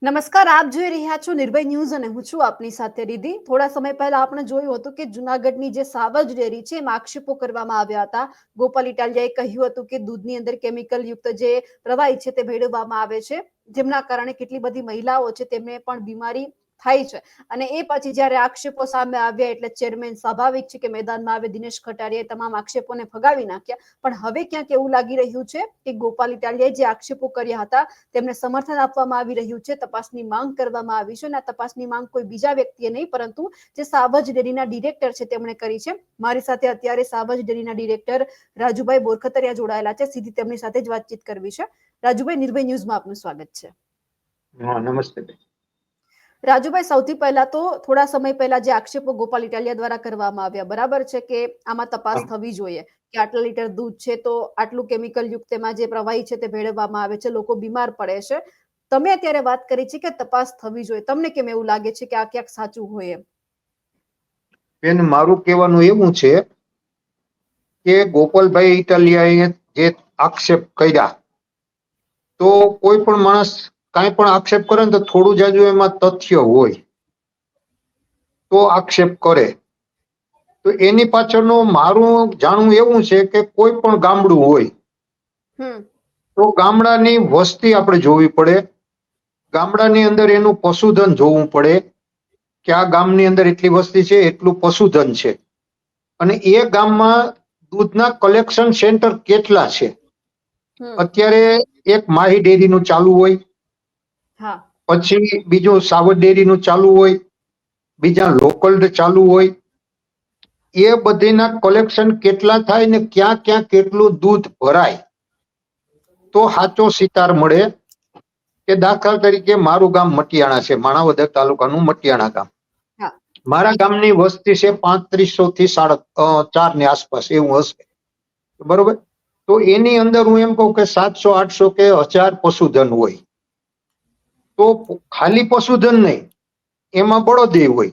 નમસ્કાર, આપ જોઈ રહ્યા છો નિર્ભય ન્યૂઝ અને હું છું આપની સાથે રિધિ. થોડા સમય પહેલા આપણે જોયું હતું કે જુનાગઢની જે સાવજ ડેરી છે એમાં આક્ષેપો કરવામાં આવ્યા હતા. ગોપાલ ઇટાલિયાએ કહ્યું હતું કે દૂધની અંદર કેમિકલ યુક્ત જે પ્રવાહી છે તે ભેળવવામાં આવે છે, જેમના કારણે કેટલી બધી મહિલાઓ છે તેમને પણ બીમારી થાય છે. અને એ પછી જયારે આક્ષેપો સામે આવ્યા એટલે ચેરમેન સ્વાભાવિક છે કે મેદાનમાં આવે. દિનેશ ખટારીયાએ તમામ આક્ષેપોને ફગાવી નાખ્યા. પણ હવે ક્યાંક એવું લાગી રહ્યું છે કે ગોપાલ ઇટાલિયાએ જે આક્ષેપો કર્યા હતા તેમને સમર્થન આપવામાં આવી રહ્યું છે. તપાસની માંગ કરવામાં આવી છે અને આ તપાસની માંગ કોઈ બીજા વ્યક્તિએ નહીં પરંતુ જે સાવજ ડેરીના ડિરેક્ટર છે તેમણે કરી છે. મારી સાથે અત્યારે સાવજ ડેરીના ડિરેક્ટર રાજુભાઈ બોરખતરિયા જોડાયેલા છે. સીધી તેમની સાથે જ વાતચીત કરવી છે. રાજુભાઈ, નિર્ભય ન્યૂઝમાં આપનું સ્વાગત છે. નમસ્તે. રાજુભાઈ, સૌથી પહેલા તો થોડા સમય પહેલા જે આક્ષેપો ગોપાલ ઇટાલિયા દ્વારા કરવામાં આવ્યા, બરાબર છે કે આમાં તપાસ થવી જોઈએ કે આટલા લીટર દૂધ છે તો આટલું કેમિકલ યુક્ત એમાં જે પ્રવાહી છે તે ભેળવવામાં આવે છે, લોકો બીમાર પડે છે. તમે અત્યારે વાત કરી છે કે તપાસ થવી જોઈએ. તમને કેમ એવું લાગે છે કે આ ક્યાંક સાચું હોય એમ? બેન, મારું કહેવાનું એવું છે કે ગોપાલભાઈ ઇટાલિયાએ જે આક્ષેપ કર્યા, તો કોઈ પણ માણસ કાંઈ પણ આક્ષેપ કરે ને તો થોડું જાજુ એમાં તથ્ય હોય તો આક્ષેપ કરે. તો એની પાછળનું મારું જાણવું એવું છે કે કોઈ પણ ગામડું હોય તો ગામડાની વસ્તી આપણે જોવી પડે. ગામડાની અંદર એનું પશુધન જોવું પડે કે આ ગામની અંદર એટલી વસ્તી છે, એટલું પશુધન છે, અને એ ગામમાં દૂધના કલેક્શન સેન્ટર કેટલા છે. અત્યારે એક માહી ડેરીનું ચાલુ હોય, પછી બીજું સાવજ ડેરીનું ચાલુ હોય, બીજા લોકલ ચાલુ હોય. એ બધીના કલેક્શન કેટલા થાય ને ક્યાં ક્યાં કેટલું દૂધ ભરાય તો સાચો સિતાર મળે. કે દાખલા તરીકે મારું ગામ મટિયાણા છે, માણાવદર તાલુકાનું મટિયાણા ગામ. મારા ગામની વસ્તી છે 3500 થી 4.5 ની આસપાસ એવું હશે, બરોબર. તો એની અંદર હું એમ કહું કે 700 800 કે 1000 પશુધન હોય. તો ખાલી પશુધન નહીં, એમાં બળદે હોય,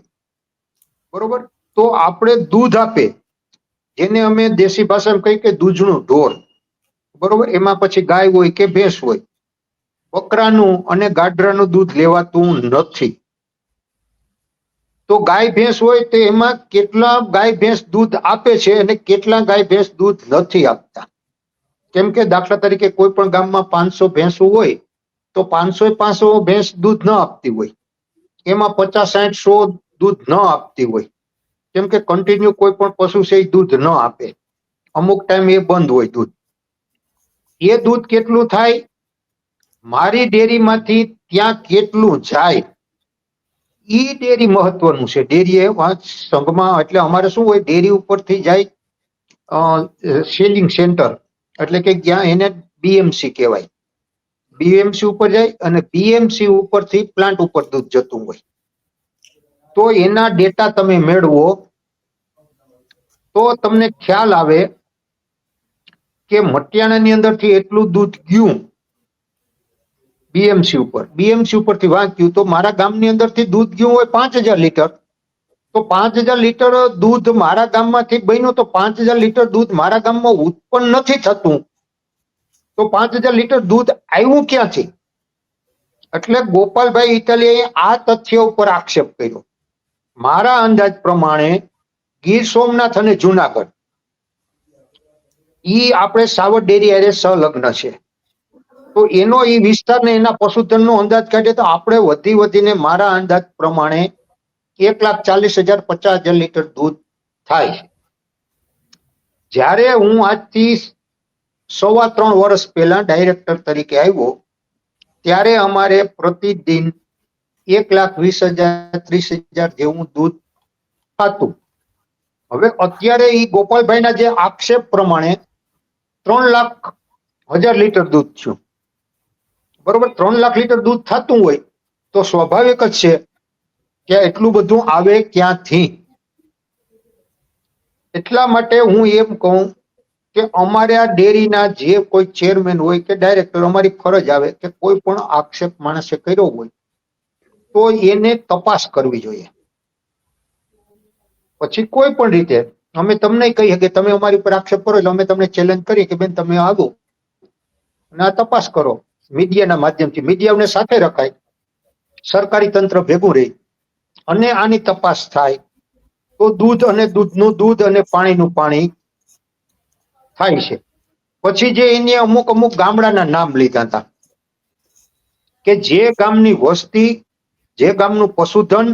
બરોબર. તો આપણે દૂધ આપે, જેને અમે દેશી ભાષામાં કહીએ કે દૂધનું ઢોર, બરોબર. એમાં પછી ગાય હોય કે ભેંસ હોય. બકરાનું અને ગાઢરાનું દૂધ લેવાતું નથી. તો ગાય ભેંસ હોય તો એમાં કેટલા ગાય ભેંસ દૂધ આપે છે અને કેટલા ગાય ભેંસ દૂધ નથી આપતા. કેમ કે દાખલા તરીકે કોઈ પણ ગામમાં 500 ભેંસો હોય તો 500 ભેંસ દૂધ ન આપતી હોય, એમાં 50 60 100 દૂધ ન આપતી હોય. કેમ કે કન્ટિન્યુ કોઈ પણ પશુ છે એ દૂધ ન આપે, અમુક ટાઈમ એ બંધ હોય દૂધ. એ દૂધ કેટલું થાય, મારી ડેરીમાંથી ત્યાં કેટલું જાય, ઈ ડેરી મહત્વનું છે. ડેરી સંઘમાં એટલે અમારે શું હોય, ડેરી ઉપરથી જાય સેલિંગ સેન્ટર, એટલે કે જ્યાં એને બીએમસી કહેવાય. બીએમસી ઉપર જાય અને બીએમસી ઉપરથી પ્લાન્ટ ઉપર દૂધ જતું હોય. તો એના ડેટા તમે મેળવો તો તમને ખ્યાલ આવે કે મટિયાણાની અંદરથી એટલું દૂધ ગયું બીએમસી ઉપર, બીએમસી ઉપરથી વાંચ્યું તો મારા ગામની અંદરથી દૂધ ગયું હોય 5000 લીટર. તો 5000 લીટર દૂધ મારા ગામમાંથી બન્યું તો 5000 લીટર દૂધ મારા ગામમાં ઉત્પન્ન નથી થતું. તો 5000 લીટર દૂધ આવ્યું ક્યાંથી? એટલે ગોપાલભાઈ ઇટાલિયાએ આ તથ્ય ઉપર આક્ષેપ કર્યો. મારા અંદાજ પ્રમાણે ગીર સોમનાથ અને જુનાગઢ ઈ આપણે સાવજ ડેરી હારે સંલગ્ન છે. તો એનો ઈ વિસ્તાર ને એના પશુધનનો અંદાજ કાઢીએ તો આપણે વધીને મારા અંદાજ પ્રમાણે 1,40,000 50,000 લીટર દૂધ થાય. જ્યારે હું આજથી 3.25 વર્ષ પહેલા ડાયરેક્ટર તરીકે આવ્યો ત્યારે અમારે પ્રતિદિન 1,20,000 30,000 જેવું દૂધ થતું. હવે અત્યારે ઈ ગોપાલભાઈના જે આક્ષેપ પ્રમાણે 3,00,000 લીટર દૂધ થયું, બરોબર. 3,00,000 લીટર દૂધ થતું હોય તો સ્વાભાવિક જ છે કે એટલું બધું આવે ક્યાંથી. એટલા માટે હું એમ કહું કે અમારે આ ડેરીના જે કોઈ ચેરમેન હોય કે ડાયરેક્ટર, અમારી ફરજ આવે કે કોઈ પણ આક્ષેપ માણસે કર્યો હોય તો એને તપાસ કરવી જોઈએ. પછી કોઈ પણ રીતે અમે તમને કહીએ કે તમે અમારી ઉપર આક્ષેપ કરો એટલે અમે તમને ચેલેન્જ કરીએ કે બેન તમે આવો અને આ તપાસ કરો. મીડિયાના માધ્યમથી મીડિયાને સાથે રખાય સરકારી તંત્ર ભેગું રહી અને આની તપાસ થાય તો દૂધ અને દૂધનું દૂધ અને પાણીનું પાણી થાય છે. પછી જે એને અમુક અમુક ગામડાના નામ લીધા હતા કે જે ગામની વસ્તી, જે ગામનું પશુધન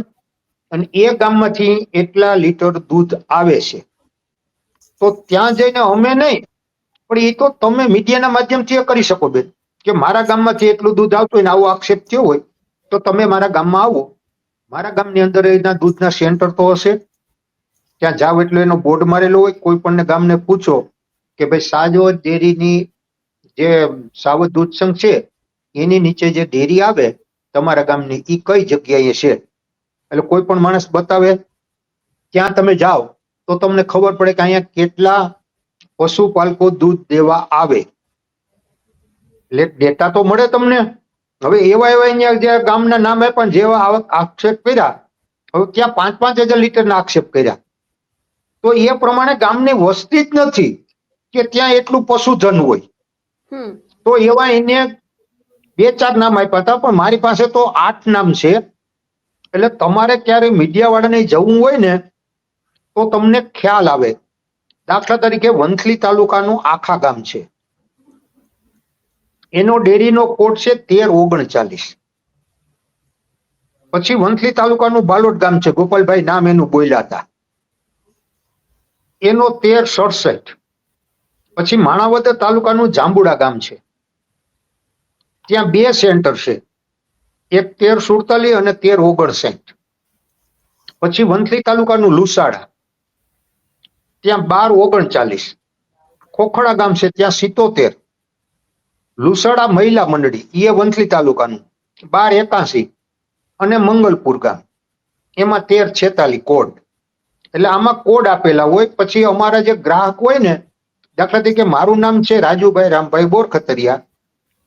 અને એ ગામમાંથી એટલા લીટર દૂધ આવે છે. તો ત્યાં જઈને અમે નહીં, પણ એ તો તમે મીડિયાના માધ્યમથી એ કરી શકો બેન, કે મારા ગામમાંથી એટલું દૂધ આવતું હોય ને આવો આક્ષેપ થયો હોય તો તમે મારા ગામમાં આવો. મારા ગામની અંદર એના દૂધના સેન્ટર તો હશે, ત્યાં જાવ એટલે એનો બોર્ડ મારેલો હોય. કોઈ પણ ગામને પૂછો કે ભાઈ સાજોદ ડેરીની જે સાવધ દૂધ સંઘ છે એની નીચે જે ડેરી આવે તમારા ગામની, એ કઈ જગ્યાએ છે, એટલે કોઈ પણ માણસ બતાવે. ત્યાં તમે જાઓ તો તમને ખબર પડે કે અહીંયા કેટલા પશુપાલકો દૂધ દેવા આવે, એટલે ડેટા તો મળે તમને. હવે એવા એવા અહીંયા જે ગામના નામ આપ્યા જેવા આક્ષેપ કર્યા, હવે ત્યાં 5,000 લીટરના આક્ષેપ કર્યા. તો એ પ્રમાણે ગામની વસ્તી જ નથી કે ત્યાં એટલું પશુધન હોય. તો એવા એને 2-4 નામ આપ્યા હતા, પણ મારી પાસે તો 8 નામ છે. એટલે તમારે ક્યારે મીડિયા વાળાને જવું હોય ને તો તમને ખ્યાલ આવે. દાખલા તરીકે વંથલી તાલુકાનું આખા ગામ છે, એનો ડેરીનો કોડ છે 1339. પછી વંથલી તાલુકાનું બાલોદ ગામ છે, ગોપાલભાઈ નામ એનું બોલ્યા હતા, એનો 1367. પછી માણાવદર તાલુકાનું જાંબુડા ગામ છે, ત્યાં 2 સેન્ટર છે, એક 1347 અને 1359. પછી વંથલી તાલુકાનું લુસાડા, ત્યાં 1239. ખોખડા ગામ છે ત્યાં 77. લુસાડા મહિલા મંડળી એ વંથલી તાલુકાનું 1281. અને મંગલપુર ગામ એમાં 1346 કોડ. એટલે આમાં કોડ આપેલા હોય. પછી અમારા જે ગ્રાહક હોય ને, દાખલા તરીકે મારું નામ છે રાજુભાઈ રામભાઈ બોરખતરિયા,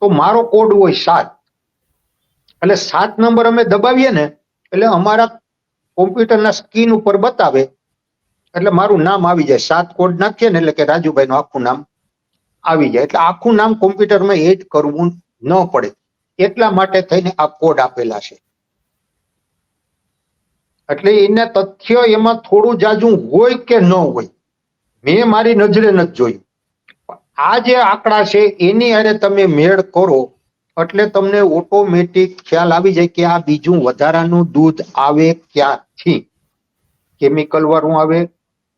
તો મારો કોડ હોય 7. એટલે 7 નંબર અમે દબાવીએ ને એટલે અમારા કોમ્પ્યુટરના સ્ક્રીન ઉપર બતાવે, એટલે મારું નામ આવી જાય. 7 કોડ નાખીએ ને એટલે કે રાજુભાઈ નું આખું નામ આવી જાય. એટલે આખું નામ કોમ્પ્યુટરમાં એડ કરવું ન પડે, એટલા માટે થઈને આ કોડ આપેલા છે. એટલે એને તથ્ય એમાં થોડું જાજુ હોય કે ન હોય, મેં મારી નજરે નથી જોયું. આ જે આંકડા છે એની હારે તમે મેળ કરો એટલે તમને ઓટોમેટિક ખ્યાલ આવી જાય કે આ બીજું વધારાનું દૂધ આવે ક્યાંથી. કેમિકલ વાળું આવે,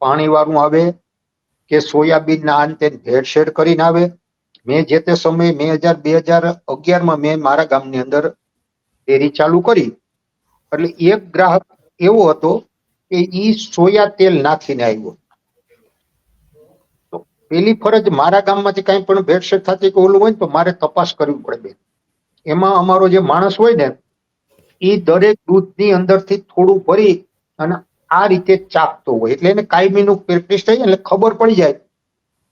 પાણી વાળું આવે, કે સોયાબીનના અંતે ભેળસેળ કરીને આવે. મેં જે તે સમયે 2011માં મેં મારા ગામની અંદર ડેરી ચાલુ કરી, એટલે એક ગ્રાહક એવો હતો કે ઈ સોયા તેલ નાખીને આવ્યો. તો પેલી ફરજ મારા ગામમાંથી કઈ પણ ભેળસેળ થતી કે ઓલું હોય ને તો મારે તપાસ કરવી પડે બેન. એમાં અમારો જે માણસ હોય ને એ દરેક દૂધની અંદરથી થોડું ભરી અને આ રીતે ચાખતો હોય, એટલે એને કાયમીનું પ્રેક્ટિસ થઈ એટલે ખબર પડી જાય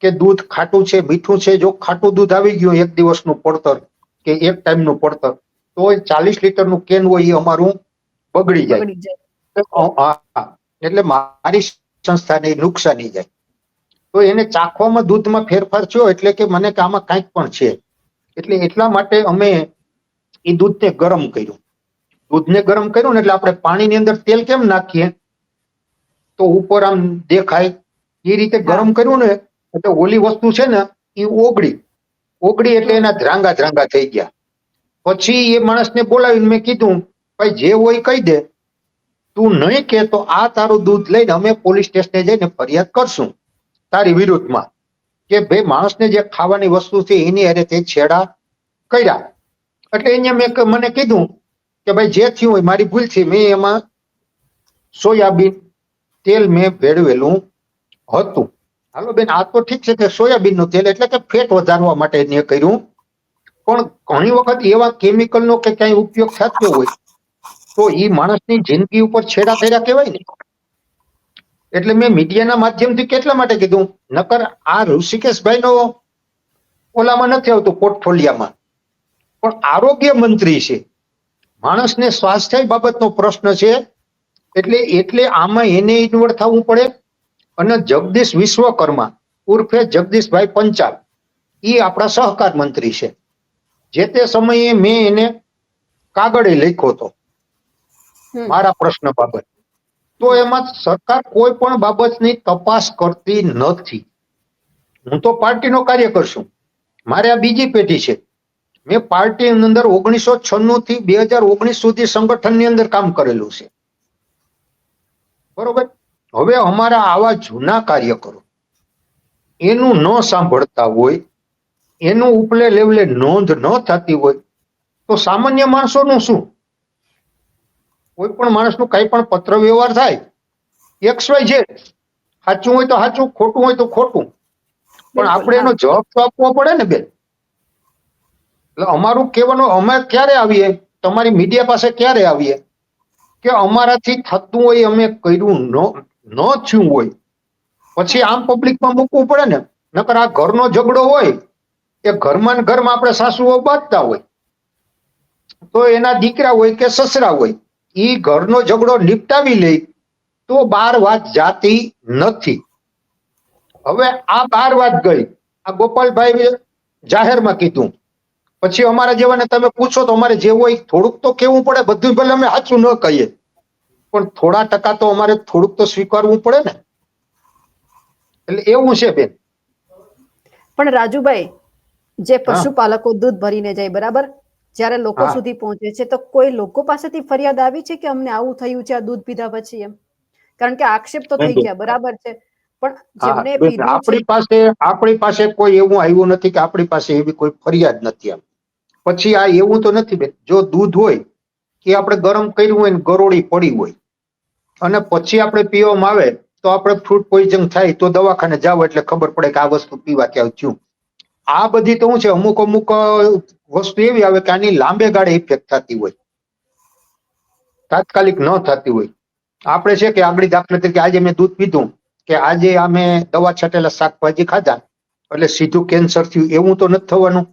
કે દૂધ ખાટું છે મીઠું છે. જો ખાટું દૂધ આવી ગયું 1 દિવસનું પડતર કે 1 ટાઈમનું પડતર, તો 40 લીટરનું કેન હોય એ અમારું બગડી જાય. એટલે મારી સંસ્થાને નુકસાની જાય. તો એને ચાખવામાં દૂધમાં ફેરફાર થયો એટલે કે મને કે આમાં કાંઈક પણ છે. એટલે એટલા માટે અમે એ દૂધને ગરમ કર્યું. દૂધને ગરમ કર્યું ને એટલે આપણે પાણીની અંદર તેલ કેમ નાખીએ તો ઉપર આમ દેખાય, એ રીતે ગરમ કર્યું ને એટલે ઓલી વસ્તુ છે ને એ ઓગળી એટલે એના ધ્રાંગા થઈ ગયા. પછી એ માણસને બોલાવીને મેં કીધું, ભાઈ જે હોય કહી દે, તું નહીં કે તો આ તારું દૂધ લઈને અમે પોલીસ સ્ટેશને જઈને ફરિયાદ કરશું તારી વિરુદ્ધમાં, કે ભાઈ માણસને જે ખાવાની વસ્તુ છે એની હારે તે છેડા કર્યા. એટલે એને મને કીધું કે ભાઈ જે થયું હોય મારી ભૂલથી મેં એમાં સોયાબીન તેલ મેં ભેળવેલું હતું. હાલો બેન, આ તો ઠીક છે કે સોયાબીનનું તેલ એટલે કે ફેટ વધારવા માટે એને કર્યું, પણ ઘણી વખત એવા કેમિકલનો કે ક્યાંય ઉપયોગ થતો હોય તો એ માણસની જિંદગી ઉપર છેડા કર્યા કહેવાય ને. એટલે મેં મીડિયાના માધ્યમથી કેટલા માટે કીધું, નકર આ ઋષિકેશભાઈનો ઓલામાં નથી આવતું પોર્ટફોલિયામાં, પણ આરોગ્ય મંત્રી છે, માણસને સ્વાસ્થ્ય બાબતનો પ્રશ્ન છે, એટલે આમાં એને ઇન્વોલ્વ થવું પડે. અને જગદીશ વિશ્વકર્મા ઉર્ફે જગદીશભાઈ પંચાલ, એ આપણા સહકાર મંત્રી છે. જે તે સમયે મેં એને કાગળે લખ્યો હતો મારા પ્રશ્ન બાબત. તો એમાં સરકાર કોઈ પણ બાબતની તપાસ કરતી નથી. હું તો પાર્ટીનો કાર્યકર છું, મારે આ બીજી પેઢી છે. મેં પાર્ટી અંદર 1996 થી 2019 સુધી સંગઠનની અંદર કામ કરેલું છે, બરોબર. હવે અમારા આવા જૂના કાર્યકરો એનું ન સાંભળતા હોય, એનું ઉપલે લેવલે નોંધ ન થતી હોય, તો સામાન્ય માણસોનું શું? કોઈ પણ માણસનું કઈ પણ પત્ર વ્યવહાર થાય, XYZ, સાચું હોય તો સાચું, ખોટું હોય તો ખોટું, પણ આપણે એનો જવાબ તો આપવો પડે ને બેન. એટલે અમારું કહેવાનું, અમે ક્યારે આવીએ તમારી મીડિયા પાસે, ક્યારે આવીએ કે અમારાથી થતું હોય, અમે કર્યું ન થયું હોય, પછી આમ પબ્લિકમાં મૂકવું પડે ને. નકર આ ઘરનો ઝઘડો હોય, એ ઘરમાં ને ઘરમાં આપણે સાસુઓ બાંધતા હોય, તો એના દીકરા હોય કે સસરા હોય, ઈ ઘરનો ઝઘડો નિપટાવી લે તો બાર વાત જાતી નથી. હવે આ બાર વાત ગઈ, આ ગોપાલભાઈ જાહેરમાં કીધું, પછી અમારા જેવાને તમે પૂછો તો અમારે જેવું હોય થોડુંક તો કેવું પડે. બધું ભલે અમે સાચું ન કહીએ, પણ થોડા ટકા તો અમારે થોડુંક તો સ્વીકારવું પડે ને. એટલે એવું છે બેન. પણ રાજુભાઈ, જે પશુપાલકો દૂધ ભરીને જાય, બરાબર, જ્યારે લોકો સુધી પહોંચે છે, તો કોઈ લોકો પાસેથી ફરિયાદ આવી છે કે અમને આવું થયું છે આ દૂધ પીધા પછી? એમ, કારણ કે આક્ષેપ તો થઈ ગયા, બરાબર છે, પણ જેમને પીધું છે આપણી પાસે કોઈ એવું આવ્યું નથી કે આપણી પાસે એવી કોઈ ફરિયાદ નથી. એમ પછી આ એવું તો નથી બેન. જો દૂધ હોય એ આપણે ગરમ કર્યું હોય ને ગરોળી પડી હોય, અને પછી આપણે પીવામાં આવે તો આપણે ફ્રૂડ પોઈઝન થાય, તો દવાખાને જાવ એટલે ખબર પડે કે આ વસ્તુ પીવાથી આવું થયું. આ બધી તો શું છે, અમુક વસ્તુ એવી આવે કે આની લાંબે ગાળે ઇફેક્ટ થતી હોય, તાત્કાલિક ન થતી હોય. આપણે છે કે આગળ દાખલા તરીકે આજે મેં દૂધ પીધું કે આજે અમે દવા છટેલા શાકભાજી ખાધા એટલે સીધું કેન્સર થયું, એવું તો નથી થવાનું.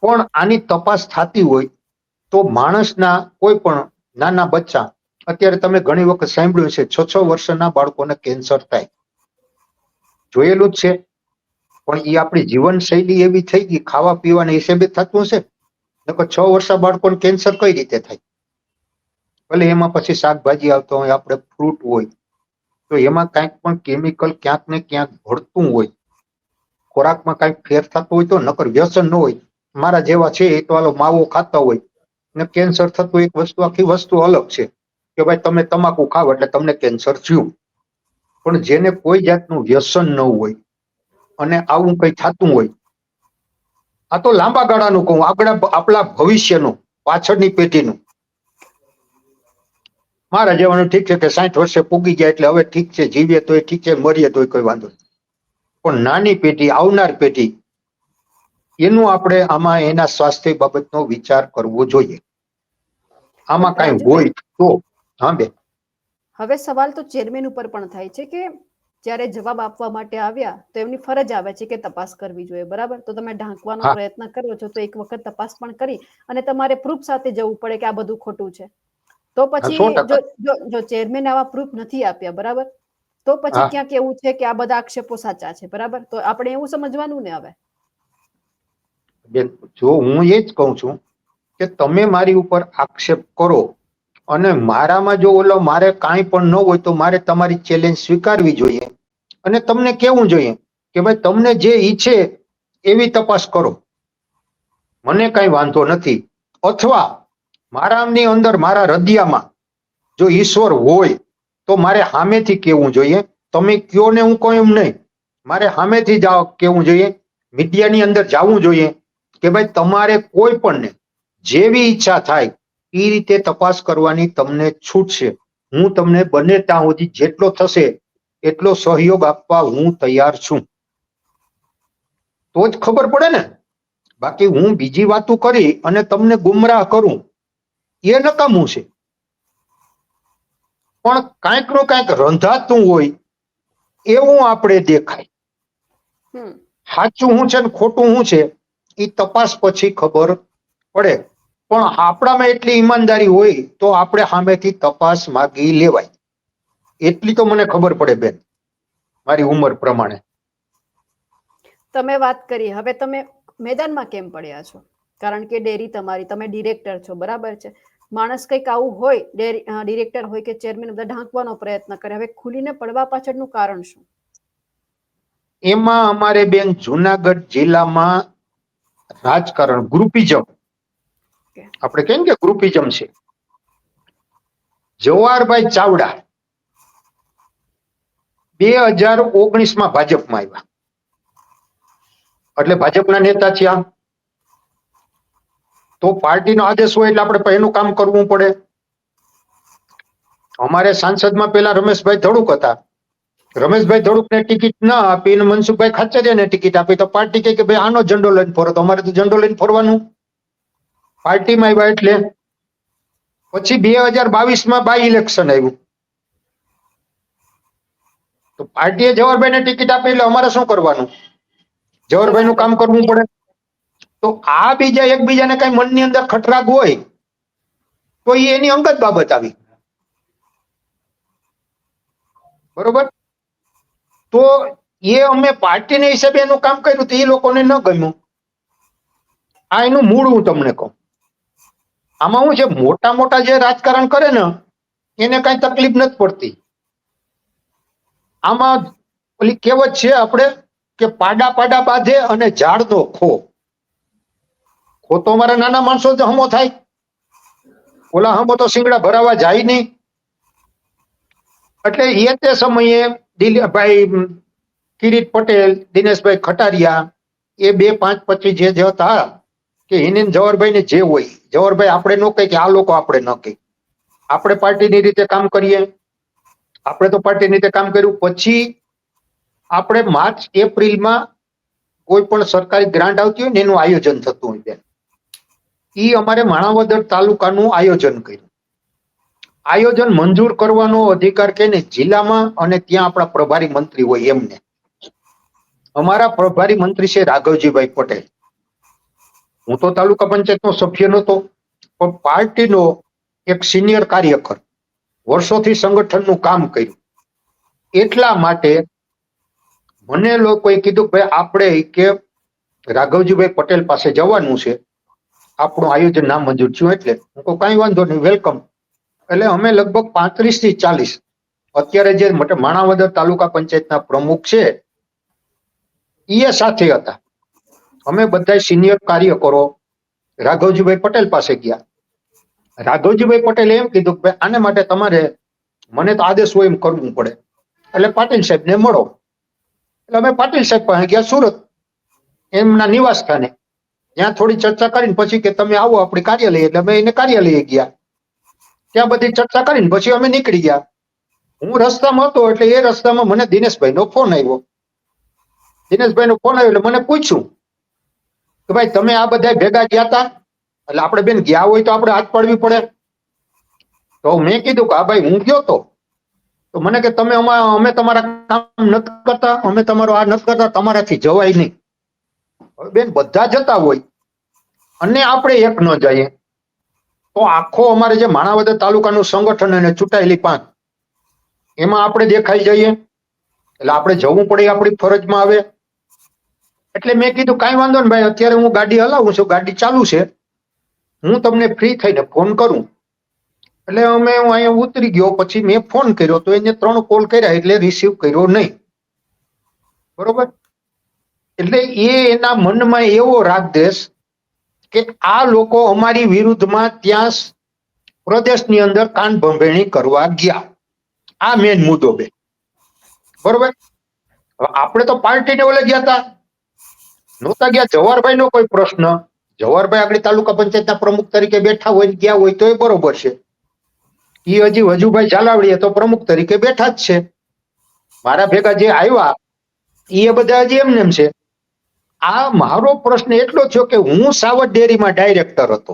પણ આની તપાસ થતી હોય તો માણસના કોઈ પણ નાના બચ્ચા, અત્યારે તમે ઘણી વખત સાંભળ્યું છે 6 વર્ષના બાળકોને કેન્સર થાય, જોયેલું જ છે. પણ એ આપણી જીવનશૈલી એવી થઈ ગઈ, ખાવા પીવાના હિસાબે થતું હશે. નકર 6 વર્ષના બાળકોને કેન્સર કઈ રીતે થાય? ભલે એમાં પછી શાકભાજી આવતો હોય, આપણે ફ્રૂટ હોય, તો એમાં કાંઈક પણ કેમિકલ ક્યાંક ને ક્યાંક ભળતું હોય, ખોરાકમાં કાંઈક ફેર થતો હોય તો. નકર વ્યસન ન હોય. મારા જેવા છે એ તો હાલો માવો ખાતા હોય ને કેન્સર થતું, એક વસ્તુ આખી વસ્તુ અલગ છે કે ભાઈ તમે તમાકુ ખાવ એટલે તમને કેન્સર થયું. પણ જેને કોઈ જાતનું વ્યસન ન હોય અને આવું કઈ થતું હોય, આ તો લાંબા ગાળાનું કહું, આપણા ભવિષ્યનું, પાછળની પેઢીનું. મારા જેવાનું ઠીક છે કે 60 વર્ષે પૂગી ગયા એટલે હવે ઠીક છે, જીવીએ તોય ઠીક છે, મરીએ તોય કોઈ વાંધો નહીં. પણ નાની પેઢી, આવનાર પેઢી, એનું આપણે આમાં એના સ્વાસ્થ્ય બાબતનો વિચાર કરવો જોઈએ. આમાં કઈ હોય તો. હા બેન. હવે સવાલ તો ચેરમેન ઉપર પણ થાય છે કે જ્યારે જવાબ આપવા માટે આવ્યા તો એમની ફરજ આવે છે કે તપાસ કરવી જોઈએ, બરાબર. તો તમે ઢાંકવાનો પ્રયત્ન કરો છો, તો એક વખત તપાસ પણ કરી અને તમારે પ્રૂફ સાથે જવું પડે કે આ બધું ખોટું છે. તો પછી જો ચેરમેન આવા પ્રૂફ નથી આપ્યા, બરાબર, તો પછી ક્યાંક એવું છે કે આ બધા આક્ષેપો સાચા છે, બરાબર. તો આપણે એવું સમજવાનું ને. હવે બેન, જો હું એ જ કહું છું કે તમે મારી ઉપર આક્ષેપ કરો અને મારામાં જો મારે કાંઈ પણ ન હોય તો મારે તમારી ચેલેન્જ સ્વીકારવી જોઈએ અને તમને કેવું જોઈએ કે ભાઈ તમને જે ઈચ્છે એવી તપાસ કરો, મને કઈ વાંધો નથી. અથવા મારાની અંદર, મારા હૃદયમાં જો ઈશ્વર હોય તો મારે સામેથી કેવું જોઈએ. તમે કયો ને હું કહું એમ નહીં, મારે સામેથી કેવું જોઈએ, મીડિયાની અંદર જવું જોઈએ કે ભાઈ તમારે કોઈ પણને જેવી ઈચ્છા થાય એ રીતે તપાસ કરવાની તમને છૂટ છે. હું તમને બને ત્યાં સુધી જેટલો થશે એટલો સહયોગ આપવા હું તૈયાર છું. તો જ ખબર પડે ને. બાકી હું બીજી વાતો કરી અને તમને ગુમરાહ કરું એ નકામું છે. પણ કાંઈક નું કાંઈક રંધાતું હોય એવું આપણે દેખાય. સાચું શું છે ને ખોટું શું છે એ તપાસ પછી ખબર પડે. પણ આપણામાં એટલી ઈમાનદારી હોય તો આપણે સામેથી તપાસ માગી લેવાય, એટલી તો મને ખબર પડે બેન, મારી ઉંમર પ્રમાણે. તમે વાત કરી, હવે તમે મેદાનમાં કેમ પડ્યા છો? કારણ કે ડેરી તમારી, તમે ડિરેક્ટર છો, બરાબર છે. માણસ કંઈક આવું હોય, ડિરેક્ટર હોય કે ચેરમેન, બધા ઢાંકવાનો પ્રયત્ન કરે. હવે ખુલીને પડવા પાછળનું કારણ શું? એમાં અમારે બેન જુનાગઢ જિલ્લામાં રાજકારણ ગ્રુપિઝમ, આપણે કેમ કે ગ્રુપિઝમ છે. જવાહરભાઈ ચાવડા 2019 ભાજપમાં આવ્યા, એટલે ભાજપના નેતા છે. આમ તો પાર્ટીનો આદેશ હોય એટલે આપણે એનું કામ કરવું પડે. અમારે સાંસદમાં પેલા રમેશભાઈ ધડુક હતા. રમેશભાઈ ધડુકને ટિકિટ ના આપી અને મનસુખભાઈ ખાચરિયાને ટિકિટ આપી, તો પાર્ટી કહે કે ભાઈ આનો ઝંડો લઈને ફરો. તો અમારે તો ઝંડો લઈને ફરવાનું. પાર્ટીમાં આવ્યા એટલે પછી 2022 બાય ઇલેક્શન આવ્યું, તો પાર્ટીએ જવાહરભાઈને ટિકિટ આપી એટલે અમારે શું કરવાનું? જવાહરભાઈનું કામ કરવું પડે. તો આ બીજા એકબીજાને કઈ મનની અંદર ખટરાગ હોય તો એ એની અંગત બાબત આવી, બરોબર. તો એ અમે પાર્ટીના હિસાબે એનું કામ કર્યું તો એ લોકોને ન ગમ્યું. આ એનું મૂળ હું તમને કહું. આમાં શું છે, મોટા મોટા જે રાજકારણ કરે ને એને કઈ તકલીફ નથી પડતી. આમાં ઓલી કહેવત છે આપણે કે પાડા પાડા બાંધે અને ઝાડનો ખો. ખો તો અમારા નાના માણસો જ હમો થાય, ઓલા હમો તો શિંગડા ભરાવા જાય નહીં. એટલે એ તે સમયે દિલીપભાઈ કિરીટ પટેલ, દિનેશભાઈ ખટારિયા, એ 2-5-25 જે હતા કે એને જવાહરભાઈને જે હોય, જવાહરભાઈ આપણે ન કહે કે આ લોકો આપણે ન કહે, આપણે પાર્ટીની રીતે કામ કરીએ. આપણે તો પાર્ટીની રીતે કામ કર્યું. પછી આપણે માર્ચ એપ્રિલમાં કોઈ પણ સરકારી ગ્રાન્ટ આવતી હોય ને એનું આયોજન થતું હોય, એ અમારે માણાવદર તાલુકાનું આયોજન કર્યું. આયોજન મંજૂર કરવાનો અધિકાર કે ને જિલ્લામાં, અને ત્યાં આપણા પ્રભારી મંત્રી હોય એમને. અમારા પ્રભારી મંત્રી છે રાઘવજીભાઈ પટેલ. હું તો તાલુકા પંચાયતનો સભ્ય નહોતો, પણ પાર્ટીનો એક સિનિયર કાર્યકર, વર્ષોથી સંગઠનનું કામ કર્યું. એટલા માટે મને લોકોએ કીધું ભાઈ આપણે કે રાઘવજીભાઈ પટેલ પાસે જવાનું છે, આપણું આયોજન નામંજૂર થયું. એટલે હું કહું કાંઈ વાંધો નહીં, વેલકમ. એટલે અમે લગભગ 35 થી 40 અત્યારે જે માણાવદર તાલુકા પંચાયતના પ્રમુખ છે એ સાથે હતા. અમે બધા સિનિયર કાર્યકરો રાઘવજીભાઈ પટેલ પાસે ગયા. રાઘવજીભાઈ પટેલે એમ કીધું કે આને માટે તમારે, મને તો આદેશ હોય એમ કરવું પડે, એટલે પાટીલ સાહેબને મળો. એટલે અમે પાટીલ સાહેબ પાસે ગયા સુરત, એમના નિવાસ સ્થાને. ત્યાં થોડી ચર્ચા કરીને પછી કે તમે આવો આપણી કાર્યાલય, એટલે અમે એને કાર્યાલયે ગયા. ત્યાં બધી ચર્ચા કરીને પછી અમે નીકળી ગયા. હું રસ્તામાં હતો એટલે એ રસ્તામાં મને દિનેશભાઈનો ફોન આવ્યો. દિનેશભાઈનો ફોન આવ્યો એટલે મને પૂછ્યું કે ભાઈ તમે આ બધા ભેગા ગયા હતા? એટલે આપણે બેન ગયા હોય તો આપણે હાથ પાડવી પડે. તો મેં કીધું કે હા ભાઈ હું ગયો તો મને કે તમે અમે તમારા કામ નથી કરતા, અમે તમારો આ નથી કરતા, તમારાથી જવાય નહીં. હવે બેન બધા જતા હોય અને આપણે એક ન જઈએ તો આખો અમારે જે માણાવદર તાલુકાનું સંગઠન અને ચૂંટાયેલી પાંચ, એમાં આપણે દેખાઈ જઈએ. એટલે આપણે જવું પડે, આપણી ફરજમાં આવે. એટલે મેં કીધું કાંઈ વાંધો ને ભાઈ, અત્યારે હું ગાડી હલાવું છું, ગાડી ચાલુ છે, હું તમને ફ્રી થઈને ફોન કરું. એટલે હું અહીંયા ઉતરી ગયો. પછી મેં ફોન કર્યો તો એને 3 કોલ કર્યા, એટલે રિસીવ કર્યો નહીં, બરોબર. એટલે એના મનમાં એવો રાગદ્વેષ કે આ લોકો અમારી વિરુદ્ધમાં ત્યાં પ્રદેશની અંદર કાન ભંભેણી કરવા ગયા. આ મેન મુદ્દો બે, બરોબર. હવે આપણે તો પાર્ટીને ઓલે ગયા હતા, નહોતા ગયા. જવાહરભાઈ નો કોઈ પ્રશ્ન, જવાહરભાઈ આગળ તાલુકા પંચાયતના પ્રમુખ તરીકે બેઠા હોય ગયા હોય તો એ બરોબર છે. એ હજી વજુભાઈ ઝાલાવડીએ તો પ્રમુખ તરીકે બેઠા જ છે. મારા ભેગા જે આવ્યા એ બધા હજી એમને એમ છે. આ મારો પ્રશ્ન એટલો થયો કે હું સાવર ડેરીમાં ડાયરેક્ટર હતો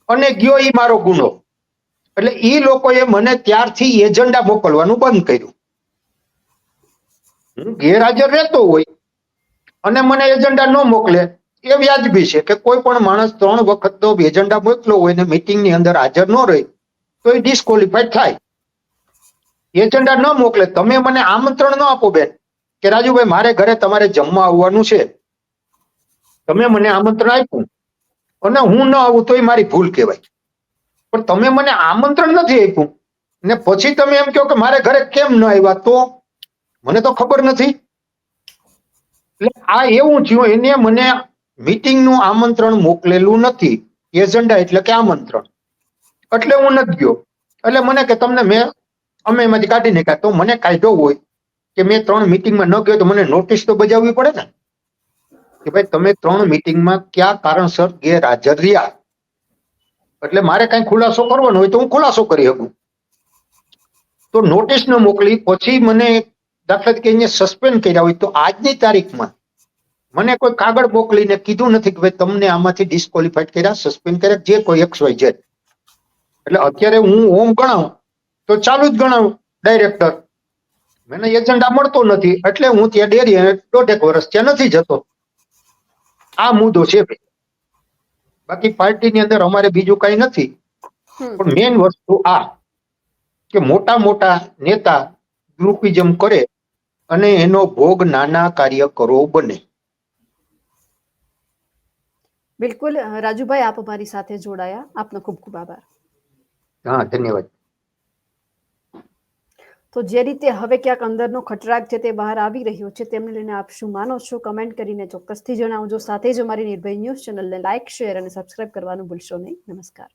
અને ગયો, એ મારો ગુનો. એટલે એ લોકોએ મને ત્યારથી એજન્ડા મોકલવાનું બંધ કર્યું. હું ગેરહાજર રહેતો હોય અને મને એજન્ડા ન મોકલે એ વ્યાજબી છે કે કોઈ પણ માણસ 3 વખત તો એજન્ડા મોકલો હોય ને મીટિંગની અંદર હાજર ન રહે તો એ ડિસ્કોલિફાઈડ થાય. એજન્ડા ન મોકલે, તમે મને આમંત્રણ ન આપો બેન કે રાજુભાઈ મારે ઘરે તમારે જમવા આવવાનું છે, તમે મને આમંત્રણ આપ્યું અને હું ન આવું તો એ મારી ભૂલ કહેવાય. પણ તમે મને આમંત્રણ નથી આપ્યું ને પછી તમે એમ કહો કે મારે ઘરે કેમ ન આવ્યા, તો મને તો ખબર નથી. એટલે આ એવું થયું, એને મને મીટિંગનું આમંત્રણ મોકલેલું નથી. એજન્ડા એટલે કે આમંત્રણ, એટલે હું નથી ગયો. એટલે મને કે તમને અમે એમાંથી કાઢી નાખ્યા. તો મને કાઢ્યો હોય કે મેં 3 મીટિંગમાં ન ગયો તો મને નોટિસ તો બજાવવી પડે ને કે ભાઈ તમે 3 મીટિંગમાં કયા કારણસર ગેરહાજર રહ્યા. એટલે મારે કઈ ખુલાસો કરવાનો હોય તો હું ખુલાસો કરી શકું. તો નોટિસ ન મોકલી, પછી મને દાખલા તરીકે એને સસ્પેન્ડ કર્યા હોય તો આજની તારીખમાં મને કોઈ કાગળ મોકલીને કીધું નથી કે ભાઈ તમને આમાંથી ડિસ્કોલિફાઈડ કર્યા, સસ્પેન્ડ કર્યા, જે કોઈ XYZ. એટલે અત્યારે હું ઓમ ગણાવું તો ચાલુ જ ગણાવું ડાયરેક્ટર. મને એજન્ડા મળતો નથી એટલે હું ત્યાં ડેરી 1.5 વર્ષ ત્યાં નથી જતો. આ મુદ્દો છે ભાઈ. બાકી પાર્ટીની અંદર અમારે બીજું કઈ નથી. પણ મેઇન વસ્તુ આ કે મોટા મોટા નેતા ગ્રુપિઝમ કરે અને એનો ભોગ નાના કાર્યકરો બને. બિલકુલ રાજુભાઈ, આપ અમારી સાથે જોડાયા, આપનો ખૂબ ખૂબ આભાર. હા, ધન્યવાદ. તો જે રીતે હવે ક્યાંક અંદરનો ખટરાગ છે તે બહાર આવી રહ્યો છે, તેમને લઈને આપ શું માનો છો, કમેન્ટ કરીને ચોક્કસથી જણાવજો. સાથે જ અમારી નિર્ભય ન્યૂઝ ચેનલને લાઇક, શેર અને સબસ્ક્રાઇબ કરવાનું ભૂલશો નહીં. નમસ્કાર.